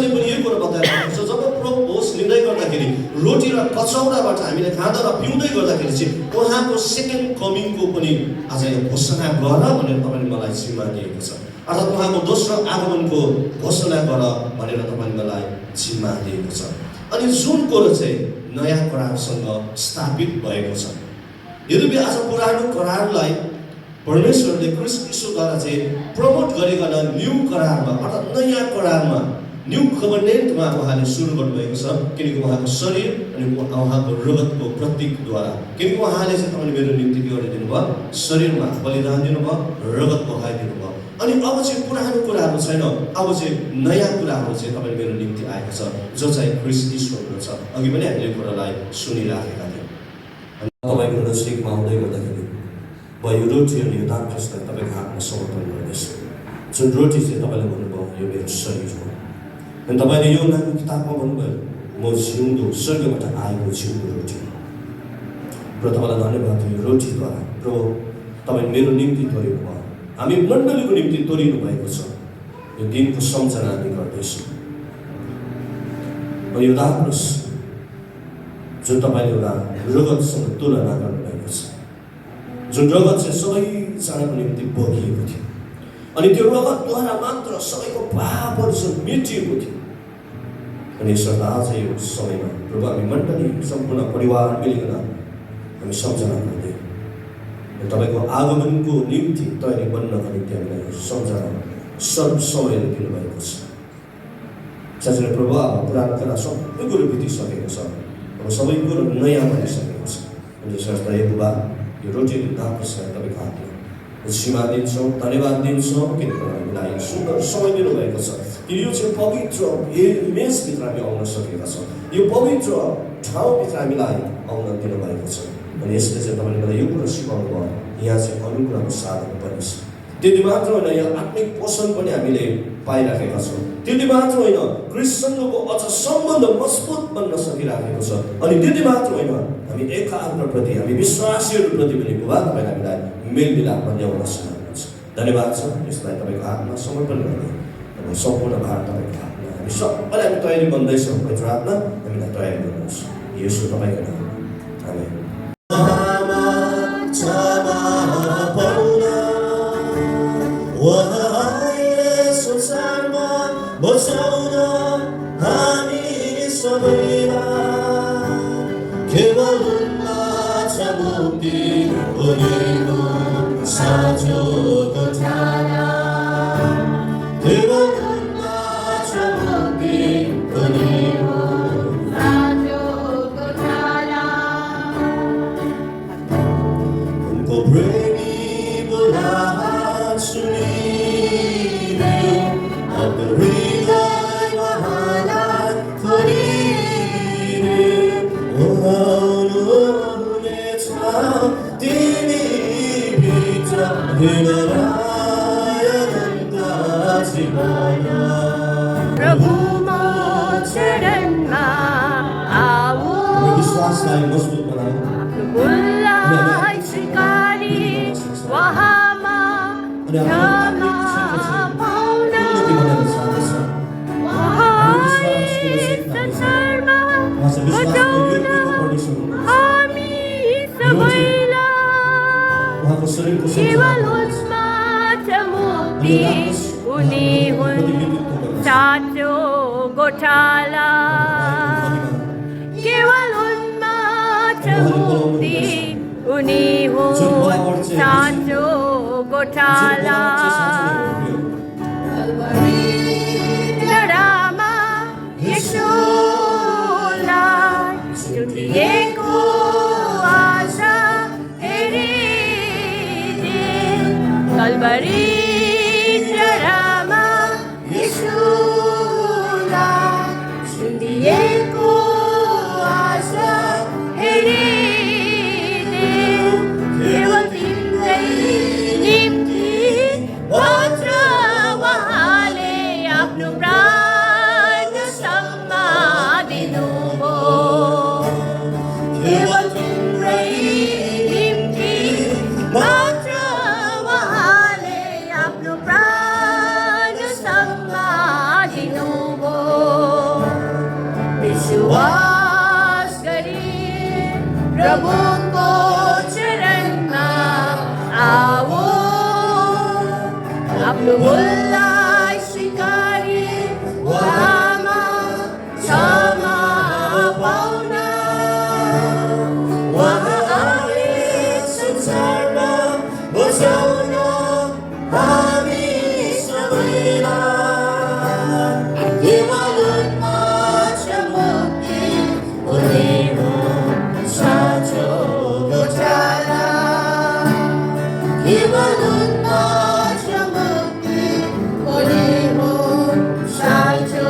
पनि यही कुरा बताइरहेको छ, जब प्रभु होस लिँदै गर्दाखेरि रोटी र कचौराबाट हामीले खाँदा र पिउँदै गर्दाखेरि चाहिँ उहाँको सेकेन्ड कमिङको पनि आज यो घोषणा गर भनेर तपाईँले मलाई जिम्मा दिएको छ। अर्थात् उहाँको दोस्रो आगमनको घोषणा गर भनेर तपाईँले मलाई जिम्मा दिएको छ। अनि जुन कुरो चाहिँ नयाँ करारसँग स्थापित भएको छ, यद्यपि आज पुरानो करारलाई परमेश्वरले ख्रीष्ट यीशुद्वारा चाहिँ प्रमोट गरिकन न्यू करारमा अर्थात् नयाँ करारमा न्यू कभर्नेन्टमा उहाँले सुरु गर्नुभएको छ, किनकि उहाँको शरीर अनि उहाँको रगतको प्रतीकद्वारा। किनकि उहाँले चाहिँ तपाईँले मेरो निम्ति के गरिदिनु भयो, शरीरमा बलिदान दिनुभयो, रगत बहाइदिनु भयो। अनि अब चाहिँ पुरानो कुराहरू छैन, अब चाहिँ नयाँ कुराहरू चाहिँ तपाईँले मेरो निम्ति आएको छ, जो चाहिँ ख्रीष्ट यीशुको छ। अघि पनि हामीले कुरालाई सुनिराखेका थियौँ। अनि तपाईँको नजिकमा आउँदै गर्दाखेरि यो रोटी अनि यो दाखरसलाई तपाईँको हातमा समर्पण गर्दैछ। जुन रोटी चाहिँ तपाईँले भन्नुभयो यो मेरो शरीर हो, अनि तपाईँले यो उहाँको किताबमा भन्नुभयो म जिउँदो स्वर्गबाट आएको जिउँदो रोटी हो। र तपाईँलाई धन्यवाद यो रोटीद्वारा प्रभु तपाईँले मेरो निम्ति तोरिनु भयो, हामी मण्डलीको निम्ति तोरिनु भएको छ। यो दिनको सम्झना हामी गर्दैछौँ। अनि यो दाखरस जुन तपाईँले एउटा रगतसँग तुलना गर्नुभएको छ, जुन रगत चाहिँ सबैजनाको निम्ति बगिएको थियो, अनि त्यो रगतद्वारा मात्र सबैको पापहरू चाहिँ मेटिएको थियो। अनि यसर्थ आज यो समयमा प्रभु हामी मण्डली सम्पूर्ण परिवार मिलिकन हामी सम्झना गर्दै तपाईँको आगमनको निम्ति तयारी बन्नको निम्ति हामीलाई सम्झना सर्व समय दिनुभएको छ। साँच्चै प्रभु अब पुरानो कुरा सबै कुरो बितिसकेको छ, अब सबै कुरो नयाँ भइसकेको छ। अनि यसर्थ यो बुबा यो रोटी दाखरसलाई तपाईँको हातमा सीमा दिन्छौँ, धन्यवाद दिन्छौँ, किनकि हामीलाई सुन्दर समय दिनुभएको छ कि यो चाहिँ पवित्र मेसभित्र हामी आउन सकेका छौँ, यो पवित्र ठाउँभित्र हामीलाई आउन दिनुभएको छ। अनि यसले चाहिँ तपाईँले मलाई यो कुरा सिकाउनु भयो, यहाँ चाहिँ अनुग्रहको साधन पनि छ। त्यति मात्र होइन, यहाँ आत्मिक पोषण पनि हामीले पाइराखेका छौँ। त्यति मात्र होइन, क्रिस्चियनको अझ सम्बन्ध मजबुत बन्न सकिराखेको छ। अनि त्यति मात्र होइन, हामी एकाग्रप्रति हामी विश्वासीहरूप्रति पनि बुबा तपाईँले हामीलाई मेलमिलापमा ल्याउन सक्नुहुन्छ। धन्यवाद छ। यसलाई तपाईँको हातमा समर्पण गर्दै अब सम्पूर्ण भार तपाईँको हातमा हामी सबैलाई हामी तयारी बन्दैछौँ। पवित्र आत्मा हामीलाई तयारी गर्नुहोस्, यसो तपाईँको नाममा आमेन। बचाउन हामी सबैलाई केवल उन्माद मुक्ति बोलेको साँचो कथाला, केवल उन्माद मुक्ति बोलेको साँचो कथाला। उनको प्रेमी बोलाहट सुनिने अब प्रभु म चरणमा आऊ, विश्वासलाई मजबुत बनाऊ, भुललाई स्वीकारी वहाँमा क्षमा पाउन, वहाँले संसारमा बचाउन हामी सबैलाई केवल उन्माद मुक्ति उनी हुन् साँचो गोठाला, केवल उन्माद मुक्ति उनी हुन् साँचो गोठाला। लडामा यसोलाई चुटिएको आशा हेरिदे, कल्वरी उपवास गरी प्रभुको चरणमा आओ आफ्नो भुललाई स्वीकारी उहाँमा क्षमा पाउन उहाँ आए संसारमा बचाउन हामी सबैलाई केवलमा छ मुक्ति उनी हो साँचो गोठाला केवलमा छ मुक्ति उनी हो साँचो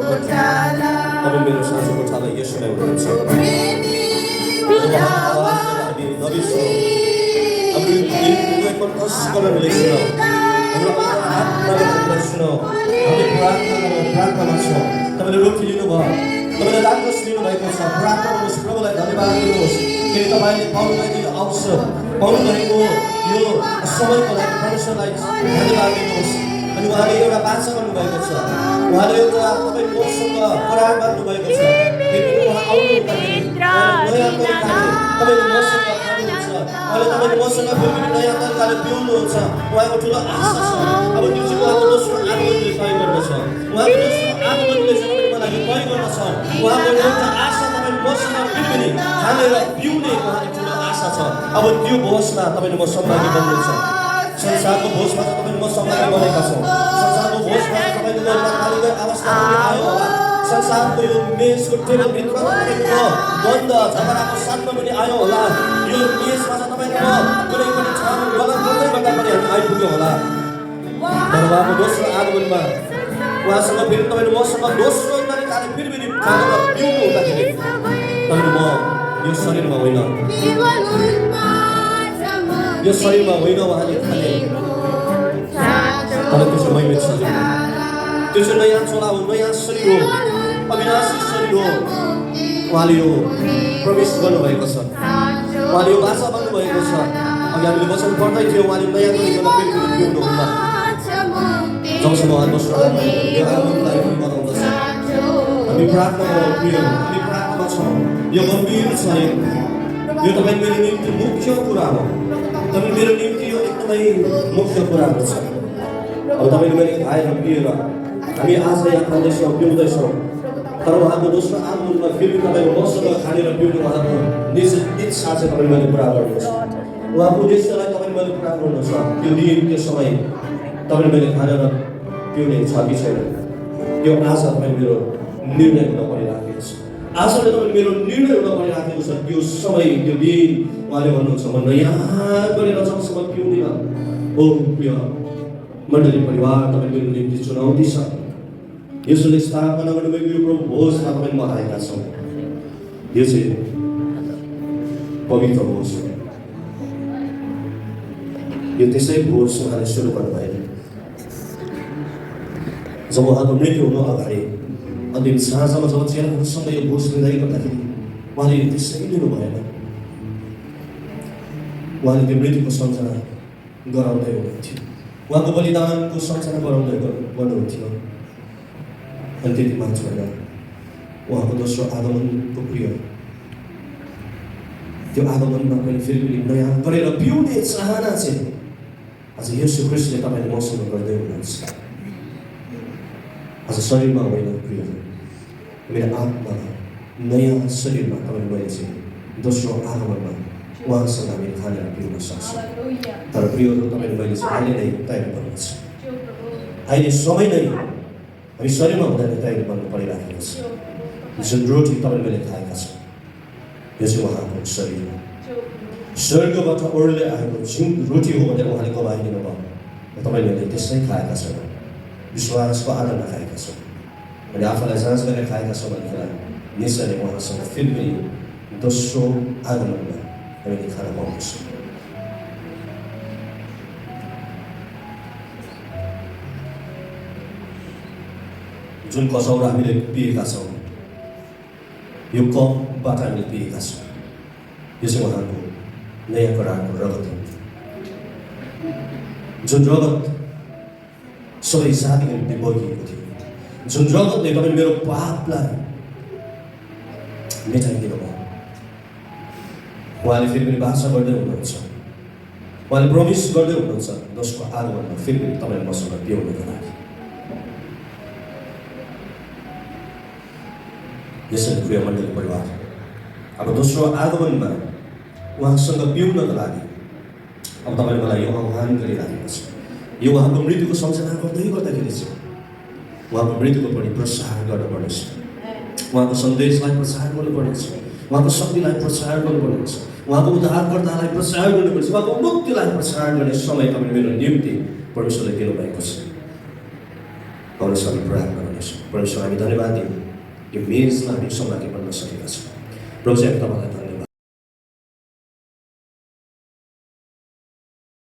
गोठाला तपाईँ मेरो साँचो गोठाला यसोलाई हुनुहुन्छ हामी नबिर्सौँ हाम्रो हृदयको कसबाट लेख्छौँ हाम्रो आत्माबाट सुनौ हामी प्रार्थनामा छौँ तपाईँले रोटी लिनुभयो तपाईँले राक्षस लिनुभएको छ प्रार्थना गर्नुहोस् प्रभुलाई धन्यवाद दिनुहोस् किन तपाईँले पाउनुभएको यो अवसर पाउनुभएको यो समयको लागि परमेश्वरलाई धन्यवाद दिनुहोस् अनि उहाँले एउटा बाचा गर्नुभएको छ उहाँले एउटा तपाईँ मसँग करार बाँध्नुभएको छ उहाँ आउनुहुँदाखेरि नयाँ तरिकाले तपाईँले मसँग खानुहुन्छ उहाँले तपाईँले मसँग फेरि नयाँ तरिकाले पिउनुहुन्छ उहाँको ठुलो आशा छ अब त्यो चाहिँ उहाँको दोस्रो आगमनले तय गर्दछ उहाँको दोस्रो आगमनले चाहिँ तपाईँको लागि तय गर्दछ उहाँको एउटा आशा तपाईँले मसँग फेरि खानेर पिउने उहाँको ठुलो आशा छ अब त्यो भोजमा तपाईँले म सहभागी बन्नुहुन्छ संसारको भोजमा चाहिँ तपाईँले म सहभागी बनेका छौँ संसारको भोजमा तपाईँले नखालिँदै अवस्था आयो होला संसारको यो मेजको टेबलभित्र तपाईँको बन्द झगडाको साथमा पनि आयो होला यो मेजमा चाहिँ तपाईँको कुनै पनि ठाउँ गलत गर्दै गर्दा पनि हामी आइपुग्यो होला तर उहाँको दोस्रो आगमनमा उहाँसँग फेरि तपाईँले मसँग दोस्रो तरिकाले फेरि खानु र पिउनु हुँदाखेरि तपाईँले म यो शरीरमा होइन यो शरीरमा होइन उहाँले खाने तर त्यो चाहिँ मैमित शरीर त्यो चाहिँ नयाँ चोला हो नयाँ शरीर हो अविनाशी शरीर हो उहाँले यो प्रवेश गर्नुभएको छ उहाँले यो भाषा भन्नुभएको छ अघि हामीले वचन पढ्दै थियो उहाँले नयाँ गरिकन फेरि पिउनुहुन्न जबसम्म उहाँ दोस्रो यो आगमनलाई पनि बनाउँदछ हामी प्रार्थना गरौँ प्रिय हामी प्रार्थना छौँ यो गम्भीर छ यो तपाईँ मेरो निम्ति मुख्य कुरा हो तपाईँ मेरो निम्ति यो एकदमै मुख्य कुराहरू छ अब तपाईँले मैले खाएर पिएर हामी आज यहाँ खाँदैछौँ पिउँदैछौँ तर उहाँको दोस्रो आगमनमा फेरि तपाईँको मसँग खानेर पिउने उहाँको निज इच्छा चाहिँ तपाईँले मैले पुरा गर्नुहोस् उहाँको उद्देश्यलाई तपाईँले मैले पुरा गर्नु छ त्यो दिन त्यो समय तपाईँले मैले खानेर पिउने छ कि छैन यो आज तपाईँले मेरो निर्णय हुन परिराखेको छ आजले तपाईँले मेरो निर्णय हुन परिराखेको छ त्यो समय त्यो दिन उहाँले भन्नुहुन्छ म नयाँ गरेर जबसम्म पिउँदिनँ ओ प्रिय मण्डली परिवार तपाईँ मेरो निम्ति चुनौती छ यसोले स्थापना गर्नुभएको यो प्रभु भोजमा तपाईँ म आएका छौँ यो चाहिँ पवित्र भोज हो यो त्यसै भोज उहाँले सुरु गर्नुभएन जब उहाँको मृत्यु हुनु अगाडि अन्तिम साँझमा जब चेलाहरूसँग यो भोज लिँदै गर्दाखेरि उहाँले त्यसै लिनु भएन उहाँले त्यो मृत्युको सम्झना गराउँदै हुनुहुन्थ्यो उहाँको बलिदानको सम्झना गराउँदै गर्नुहुन्थ्यो अनि त्यति मात्र होइन उहाँको दोस्रो आगमनको प्रिय त्यो आगमनमा पनि फेरि पनि नयाँ गरेर पिउने चाहना चाहिँ आज येशू ख्रीष्टले तपाईँले मसँग गर्दै हुनुहुन्छ आज शरीरमा होइन प्रिय मेरो आत्मामा नयाँ शरीरमा तपाईँले मैले चाहिँ दोस्रो आगमनमा उहाँसँग हामी खानेर पिउन सक्छौँ तर प्रियहरू तपाईँले मैले चाहिँ अहिले नै तयारी गर्नुहुन्छ अहिले समय नै हामी शरीरमा हुँदैन तयारी गर्नु परिराखेको छ जुन रोटी तपाईँले मैले खाएका छौँ यो चाहिँ उहाँको शरीर हो स्वर्गबाट ओर्ले आएको जुन रोटी हो भनेर उहाँले गवाइदिनु भयो तपाईँले मैले त्यसै खाएका छौँ विश्वासको आधारमा खाएका छौँ अनि आफूलाई जाँच गरेर खाएका छौँ भनेर निश्चय नै उहाँसँग फेरि पनि दोस्रो आगमनमा हामीले खाना पाउँछौँ जुन कसौरा हामीले पिएका छौँ यो कपबाट हामीले पिएका छौँ यो चाहिँ उहाँको नयाँ करारको रगत हो जुन रगत सबै जातिको निम्ति बगिएको थियो जुन रगतले तपाईँ मेरो पापलाई मेटाइदिनु भयो। उहाँले फेरि पनि भाषा गर्दै हुनुहुन्छ, उहाँले प्रमिस गर्दै हुनुहुन्छ दोस्रो आगमनमा फेरि पनि तपाईँ मसँग पिउनको लागि। यसरी प्रिय मण्डली परिवार, अब दोस्रो आगमनमा उहाँसँग पिउनको लागि अब तपाईँले मलाई यो आह्वान गरिराखेको छ। यो उहाँको मृत्युको सम्झना गर्दै गर्दाखेरि चाहिँ उहाँको मृत्युको पनि प्रसार गर्नुपर्नेछ, उहाँको सन्देशलाई प्रचार गर्नुपर्नेछ, उहाँको शक्तिलाई प्रचार गर्नुपर्नेछ, उहाँको उद्धारकर्तालाई प्रचार गर्नुपर्छ, उहाँको मुक्तिलाई प्रचार गर्ने समय तपाईँ मेरो निम्ति परमेश्वरले दिनुभएको छ। आउनुहोस् हामी प्रार्थना गर्नेछौँ। परमेश्वर, हामी धन्यवाद दियौँ यो मेजमा हामी सौभाग्य बन्न सकेका छौँ। प्रभु, हामी तपाईँलाई